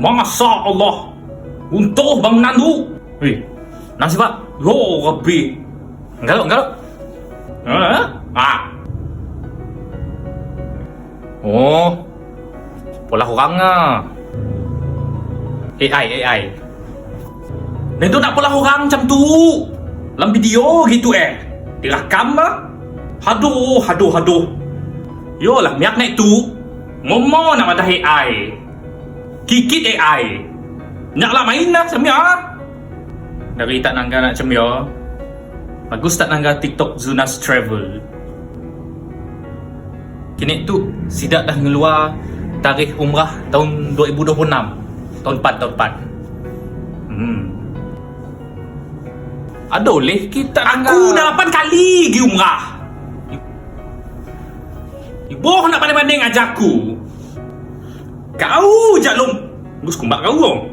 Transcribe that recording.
Masya Allah. Untuk bangunan tu. Weh, nasi pak. Yo, Rabbi. Enggak. Oh. Pola orang ah. AI. Dan tu nak pola orang macam tu. Dalam video gitu Direkam lah. Haduh. Yolah, miak naik tu. Momo nak ada AI. Kikit AI. Nyaklah main lah semia. Dari tak nangga nak cemia. Bagus tak nangga TikTok Zunas Travel. Kini tu sidak dah ngeluar tarikh umrah tahun 2026. Tahun 4. Aduh leh kita nangga. Aku dah 8 kali pergi umrah. Ibu nak banding-banding ajakku. Kau jak long. Gus kumbak kau.